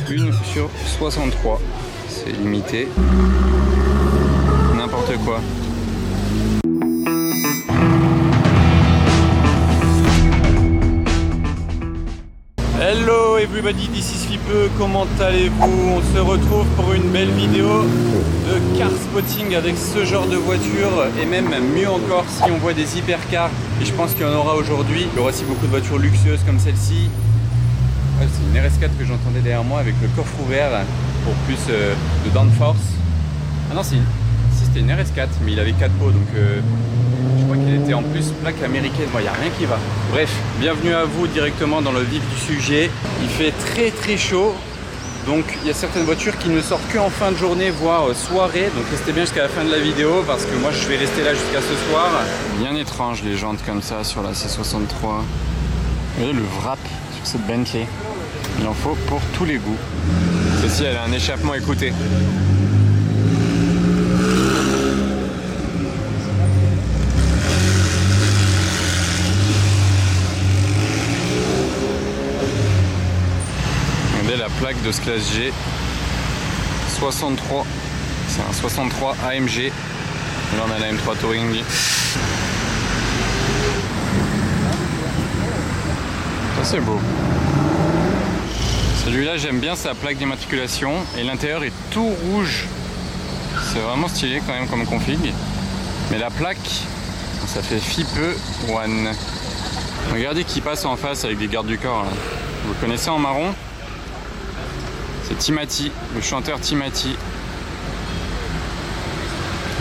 1 sur 63. C'est limité. N'importe quoi. Hello everybody, this is Flippeux, comment allez-vous? On se retrouve pour une belle vidéo de car spotting avec ce genre de voiture et même mieux encore si on voit des hypercars, et je pense qu'il y en aura aujourd'hui. Il y aura aussi beaucoup de voitures luxueuses comme celle-ci. C'est une RS4 que j'entendais derrière moi avec le coffre ouvert pour plus de downforce. Ah non, si c'était une RS4 mais il avait 4 pots, donc je crois qu'il était en plus plaque américaine. Bon, il n'y a rien qui va. Bref, bienvenue à vous directement dans le vif du sujet. Il fait très très chaud, donc il y a certaines voitures qui ne sortent qu'en fin de journée, voire soirée. Donc restez bien jusqu'à la fin de la vidéo parce que moi je vais rester là jusqu'à ce soir. Bien étrange les jantes comme ça sur la C63. Vous voyez le wrap sur cette Bentley. Il en faut pour tous les goûts. Celle-ci elle a un échappement écouté. Regardez la plaque de ce classe G. 63. C'est un 63 AMG. Et là on a la M3 Touring. Ça c'est beau. Celui-là j'aime bien sa plaque d'immatriculation et l'intérieur est tout rouge. C'est vraiment stylé quand même comme config. Mais la plaque, ça fait Flippeux One. Regardez qui passe en face avec des gardes du corps là. Vous le connaissez en marron? C'est Timati, le chanteur Timati.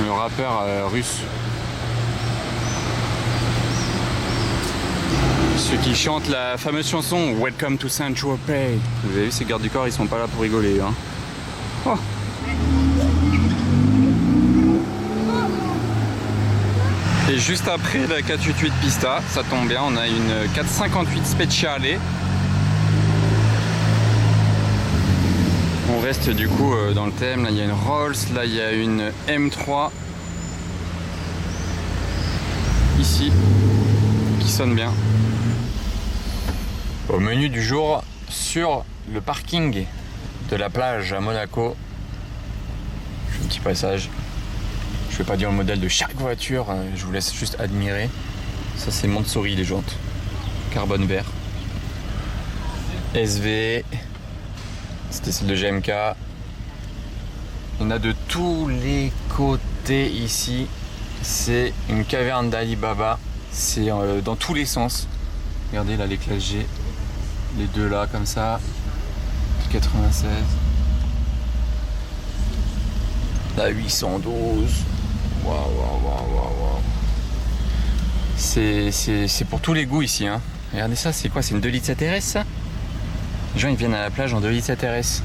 Le rappeur russe. Ceux qui chantent la fameuse chanson Welcome to Saint-Tropez. Vous avez vu, ces gardes du corps, ils sont pas là pour rigoler. Hein. Oh. Et juste après la 488 Pista, ça tombe bien, on a une 458 Speciale. On reste du coup dans le thème. Là il y a une Rolls, là il y a une M3. Ici, qui sonne bien. Au menu du jour, sur le parking de la plage à Monaco, je fais un petit passage. Je vais pas dire le modèle de chaque voiture, je vous laisse juste admirer. Ça c'est Montsori les jantes, carbone vert. SV, c'était celle de GMK. Il y en a de tous les côtés ici. C'est une caverne d'Alibaba. C'est dans tous les sens. Regardez là les classes G. Les deux là comme ça. 96. La 812. Waouh, waouh, waouh, waouh. C'est pour tous les goûts ici. Hein. Regardez ça, c'est quoi? C'est une 2 litres 7 RS ça? Les gens ils viennent à la plage en 2 litres 7 RS.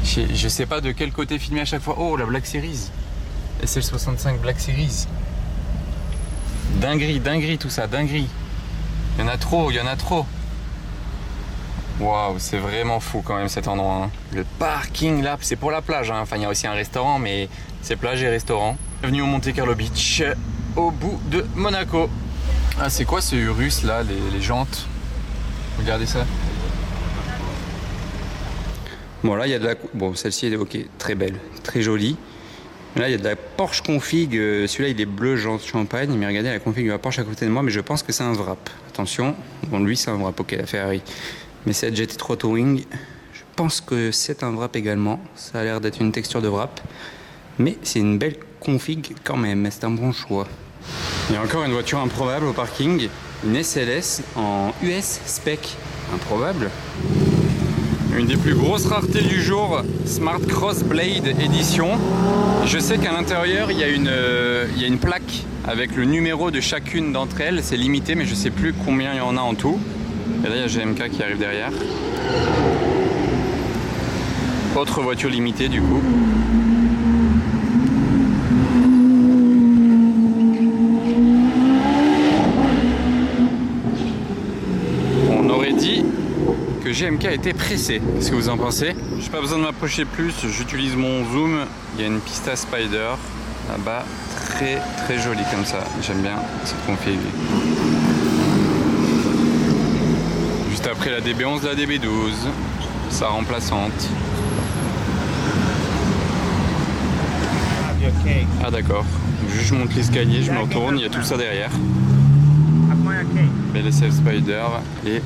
Je sais pas de quel côté filmer à chaque fois. Oh la Black Series. SL65 Black Series. Dinguerie, dinguerie tout ça, dinguerie. Il y en a trop, il y en a trop. Waouh, c'est vraiment fou quand même cet endroit. Hein. Le parking là, c'est pour la plage. Hein. Enfin, il y a aussi un restaurant, mais c'est plage et restaurant. Bienvenue au Monte Carlo Beach, au bout de Monaco. Ah, c'est quoi ce Urus là, les jantes? Regardez ça. Bon, là, il y a de la. Bon, celle-ci est ok, très belle, très jolie. Là, il y a de la Porsche config. Celui-là, il est bleu, jaune, champagne. Mais regardez la config de la Porsche à côté de moi. Mais je pense que c'est un wrap. Attention. Bon, lui, c'est un wrap. Ok, la Ferrari. Mais cette GT3 Touring, je pense que c'est un wrap également. Ça a l'air d'être une texture de wrap. Mais c'est une belle config quand même. C'est un bon choix. Il y a encore une voiture improbable au parking. Une SLS en US Spec. Improbable. Une des plus grosses raretés du jour, Smart Cross Blade Edition. Je sais qu'à l'intérieur, il y a une plaque avec le numéro de chacune d'entre elles. C'est limité, mais je ne sais plus combien il y en a en tout. Et là, il y a GMK qui arrive derrière. Autre voiture limitée, du coup. On aurait dit que GMK était pressé. Qu'est-ce que vous en pensez? J'ai pas besoin de m'approcher plus, j'utilise mon zoom. Il y a une Pista Spider là-bas, très très jolie comme ça. J'aime bien cette config. Juste Après la DB11, la DB12, sa remplaçante. Ah d'accord, juste je monte l'escalier, je me retourne, il y a tout ça derrière. BLSF Spider et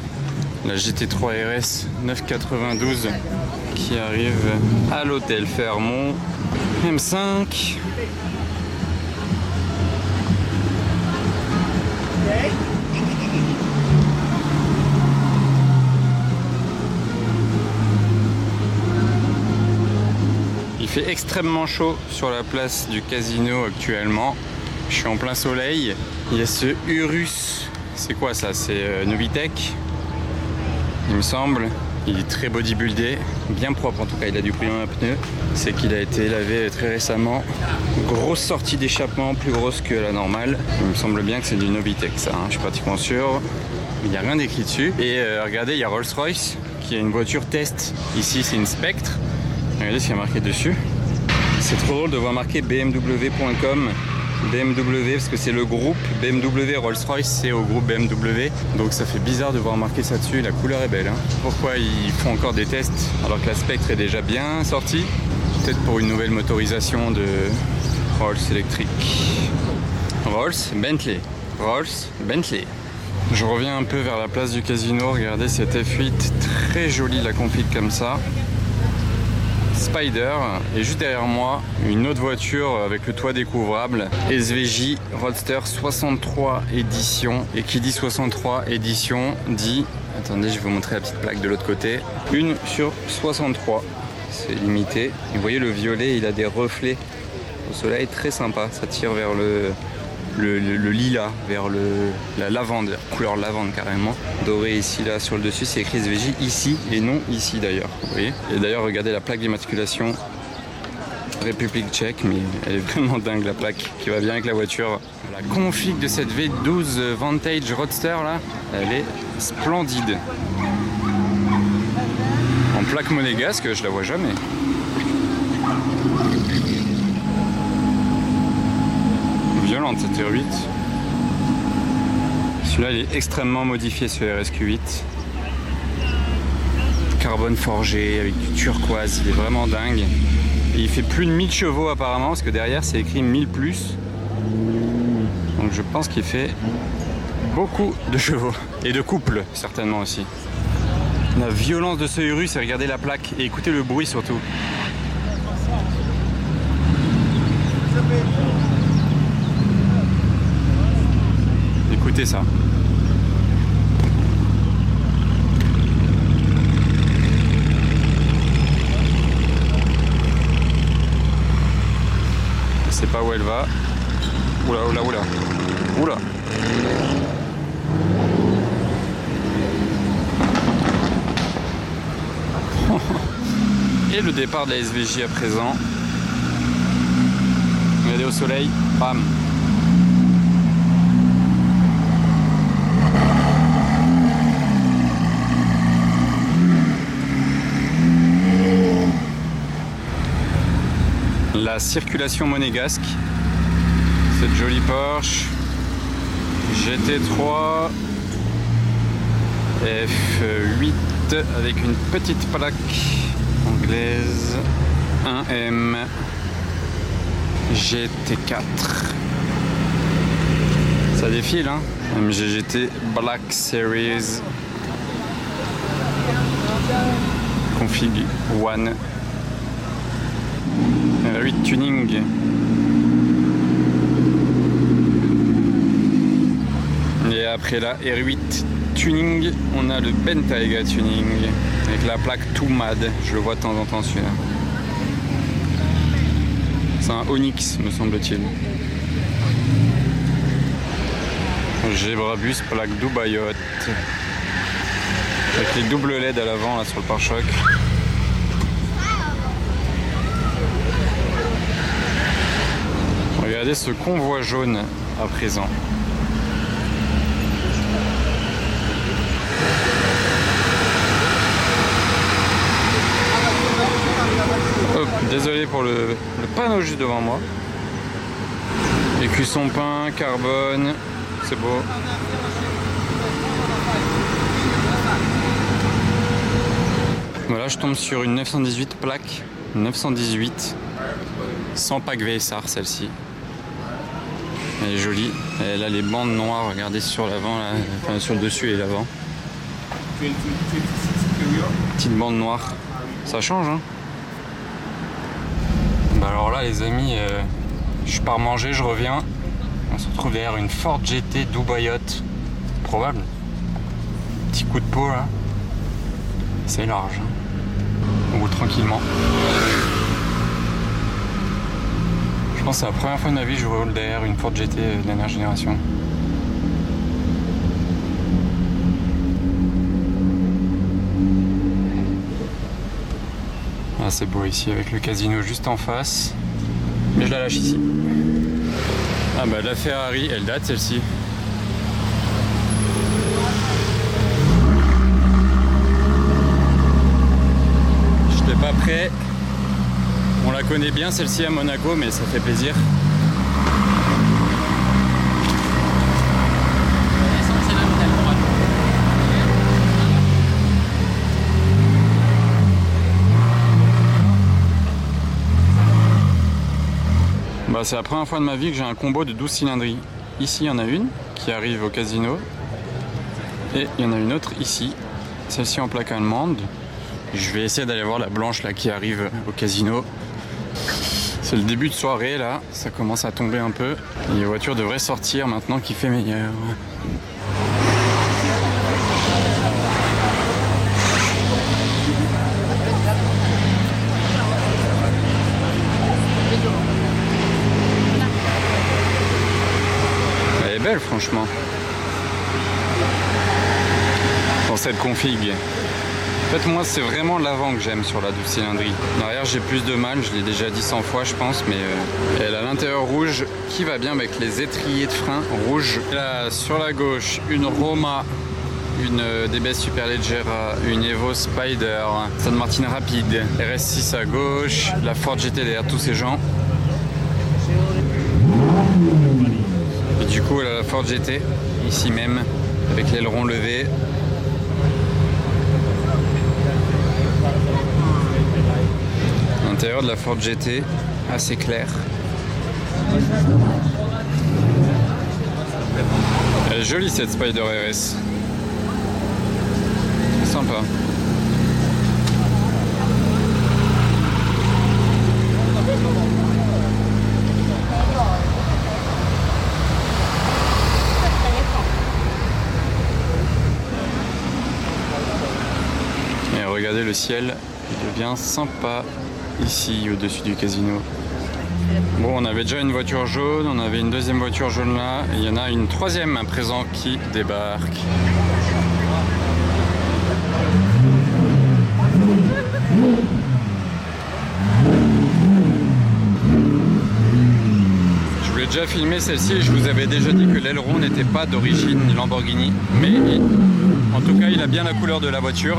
la GT3 RS 992 qui arrive à l'hôtel Fermont M5. Il fait extrêmement chaud sur la place du casino actuellement. Je suis en plein soleil. Il y a ce Urus. C'est quoi ça? C'est Novitec, il me semble. Il est très bodybuildé, bien propre en tout cas. Il a dû prendre un pneu. C'est qu'il a été lavé très récemment. Grosse sortie d'échappement, plus grosse que la normale. Il me semble bien que c'est du Novitec ça, hein. Je suis pratiquement sûr. Il n'y a rien d'écrit dessus. Et regardez, il y a Rolls-Royce qui a une voiture test. Ici c'est une Spectre. Regardez ce qu'il y a marqué dessus. C'est trop drôle de voir marqué bmw.com. BMW parce que c'est le groupe BMW. Rolls-Royce c'est au groupe BMW, donc ça fait bizarre de voir marquer ça dessus. La couleur est belle, hein. Pourquoi ils font encore des tests alors que la Spectre est déjà bien sortie? Peut-être pour une nouvelle motorisation de Rolls électrique. Rolls, Bentley. Rolls, Bentley. Je reviens un peu vers la place du casino. Regardez cette F8 très jolie, la config comme ça. Spider, et juste derrière moi une autre voiture avec le toit découvrable, SVJ Roadster 63 édition. Et qui dit 63 édition dit, attendez, je vais vous montrer la petite plaque de l'autre côté, 1/63, c'est limité. Et vous voyez le violet, il a des reflets au soleil, très sympa, ça tire vers le lilas, vers la lavande, couleur lavande carrément, doré ici là sur le dessus, c'est écrit SVJ ici et non ici d'ailleurs, vous voyez. Et d'ailleurs regardez la plaque d'immatriculation République tchèque, mais elle est vraiment dingue la plaque qui va bien avec la voiture. La config de cette V12 Vantage Roadster là, elle est splendide. En plaque monégasque, je la vois jamais. Violente cette R8. Celui-là il est extrêmement modifié, ce RSQ8. Carbone forgé avec du turquoise, il est vraiment dingue. Et il fait plus de 1000 chevaux apparemment, parce que derrière c'est écrit 1000+. Donc je pense qu'il fait beaucoup de chevaux. Et de couple certainement aussi. La violence de ce Urus, et regardez la plaque et écoutez le bruit surtout. Écoutez ça. Je sais pas où elle va. Oula, oula, oula. Oula. Et le départ de la SVJ à présent. Regardez au soleil. Bam. La circulation monégasque, cette jolie Porsche GT3 F8 avec une petite plaque anglaise 1M GT4. Ça défile, hein. MGGT Black Series config 1 R8 tuning. Et après la R8 tuning, on a le Bentayga tuning avec la plaque Toumad. Je le vois de temps en temps celui-là. C'est un Onyx me semble-t-il. Gebrabus plaque Dubaïote avec les doubles LED à l'avant là sur le pare-choc. Regardez ce convoi jaune à présent. Hop, désolé pour le panneau juste devant moi. Écusson peint, carbone, c'est beau. Voilà, je tombe sur une 918 plaque. 918. Sans pack VSR celle-ci. Elle est jolie. Elle a les bandes noires, regardez sur l'avant, enfin sur le dessus et l'avant. Petite bande noire. Ça change, hein. Bah alors là les amis, je pars manger, je reviens. On se retrouve derrière une Ford GT Dubai Yacht. Probable. Petit coup de peau là. C'est large, hein. On roule tranquillement. Je pense que c'est la première fois de ma vie que je roule derrière une Ford GT dernière génération. Ah, c'est beau ici avec le casino juste en face. Mais je la lâche ici. Ah bah la Ferrari, elle date celle-ci. J'étais pas prêt. On la connaît bien celle-ci à Monaco, mais ça fait plaisir. Bah, c'est la première fois de ma vie que j'ai un combo de 12 cylindries. Ici il y en a une qui arrive au casino. Et il y en a une autre ici. Celle-ci en plaque allemande. Je vais essayer d'aller voir la blanche là qui arrive au casino. C'est le début de soirée là, ça commence à tomber un peu. Et les voitures devraient sortir maintenant qu'il fait meilleur. Elle est belle franchement. Dans cette config. En fait, moi, c'est vraiment l'avant que j'aime sur la 12 cylindries. Derrière, j'ai plus de mal, je l'ai déjà dit 100 fois, je pense, mais elle a l'intérieur rouge qui va bien avec les étriers de frein rouges. Là, sur la gauche, une Roma, une DBS Superleggera, une Evo Spider, San Martin Rapide, RS6 à gauche, la Ford GT derrière tous ces gens. Et du coup, elle a la Ford GT, ici même, avec l'aileron levé. L'intérieur de la Ford GT, assez clair. Elle est jolie cette Spider RS. C'est sympa. Et regardez le ciel, il devient sympa. Ici au-dessus du casino. Bon, on avait déjà une voiture jaune, on avait une deuxième voiture jaune là, et il y en a une troisième à présent qui débarque. Je voulais déjà filmer celle-ci et je vous avais déjà dit que l'aileron n'était pas d'origine Lamborghini, mais en tout cas il a bien la couleur de la voiture.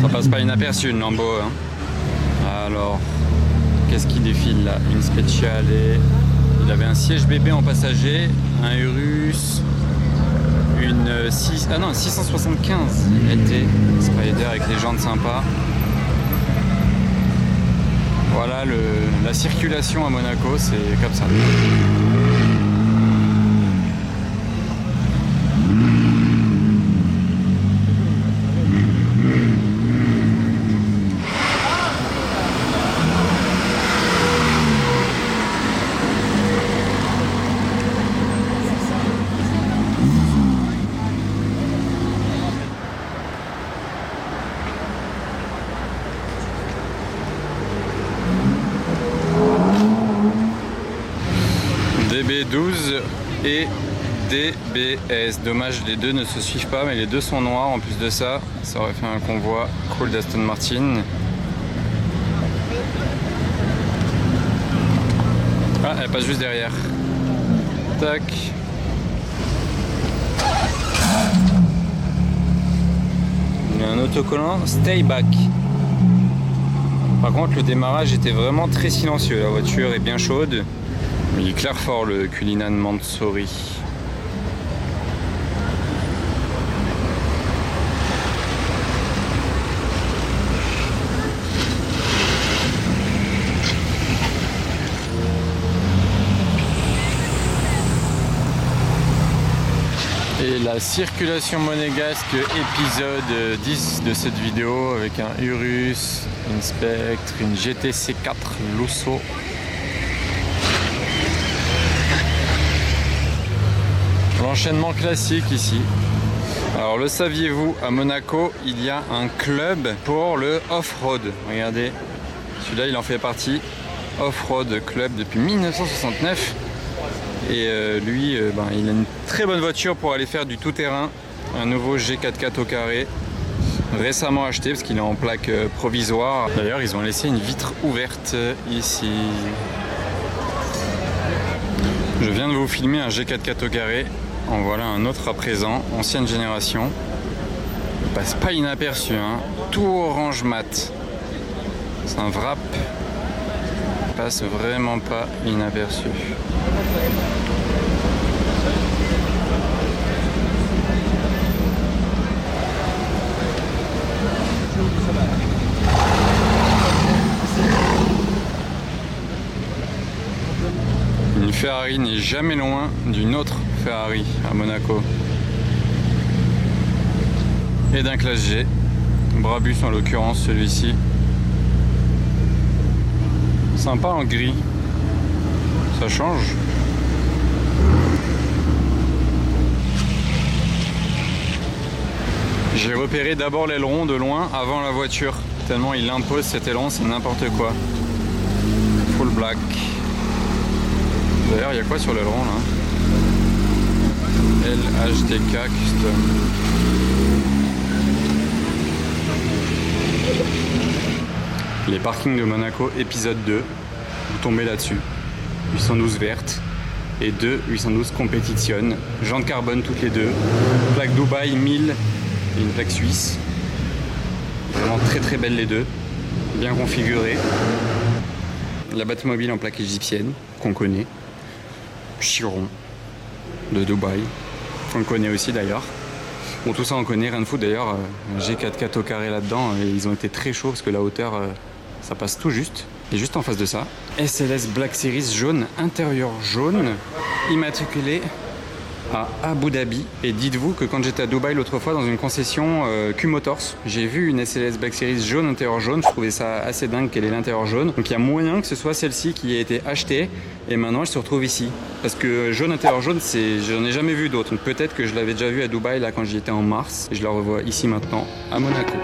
Ça passe pas inaperçu une Lambo, hein. Alors, qu'est-ce qui défile là? Une Speciale. Il avait un siège bébé en passager, un Urus, une 675 LT Spider avec les jantes sympas. Voilà, la circulation à Monaco, c'est comme ça. DB12 et DBS. Dommage, les deux ne se suivent pas, mais les deux sont noirs. En plus de ça, ça aurait fait un convoi cool d'Aston Martin. Ah, elle passe juste derrière. Tac. Il y a un autocollant Stay Back. Par contre, le démarrage était vraiment très silencieux. La voiture est bien chaude. Il éclaire fort le Cullinan Mansory. Et la circulation monégasque épisode 10 de cette vidéo avec un Urus, une Spectre, une GTC 4 Lusso. L'enchaînement classique ici. Alors le saviez-vous, à Monaco, il y a un club pour le off-road. Regardez, celui-là il en fait partie. Off-road club depuis 1969. Et lui, il a une très bonne voiture pour aller faire du tout-terrain. Un nouveau G44 au carré. Récemment acheté parce qu'il est en plaque provisoire. D'ailleurs, ils ont laissé une vitre ouverte ici. Je viens de vous filmer un G44 au carré. En voilà un autre à présent, ancienne génération. Il passe pas inaperçu, hein. Tout orange mat. C'est un wrap. Il passe vraiment pas inaperçu. Une Ferrari n'est jamais loin d'une autre Ferrari à Monaco. Et d'un classe G. Brabus en l'occurrence celui-ci. Sympa en gris. Ça change. J'ai repéré d'abord l'aileron de loin avant la voiture. Tellement il impose cet aileron, c'est n'importe quoi. Full black. D'ailleurs, il y a quoi sur l'aileron là? LHDK Custom. Les parkings de Monaco, épisode 2. Vous tombez là-dessus. 812 verte et 2 812 compétition. Jantes carbone toutes les deux. Plaque Dubaï 1000 et une plaque suisse. Vraiment très très belles les deux. Bien configurées. La Batmobile en plaque égyptienne qu'on connaît. Chiron de Dubaï, qu'on connaît aussi d'ailleurs. Bon, tout ça on connaît, rien de fou d'ailleurs. G44 au carré là-dedans, et ils ont été très chauds parce que la hauteur, ça passe tout juste. Et juste en face de ça, SLS Black Series jaune, intérieur jaune, immatriculé à Abu Dhabi. Et dites-vous que quand j'étais à Dubaï l'autre fois dans une concession Q-Motors, j'ai vu une SLS Black Series jaune, intérieur jaune. Je trouvais ça assez dingue qu'elle ait l'intérieur jaune. Donc il y a moyen que ce soit celle-ci qui ait été achetée et maintenant elle se retrouve ici. Parce que jaune, intérieur jaune, j'en ai jamais vu d'autres. Donc peut-être que je l'avais déjà vu à Dubaï là quand j'y étais en mars et je la revois ici maintenant à Monaco.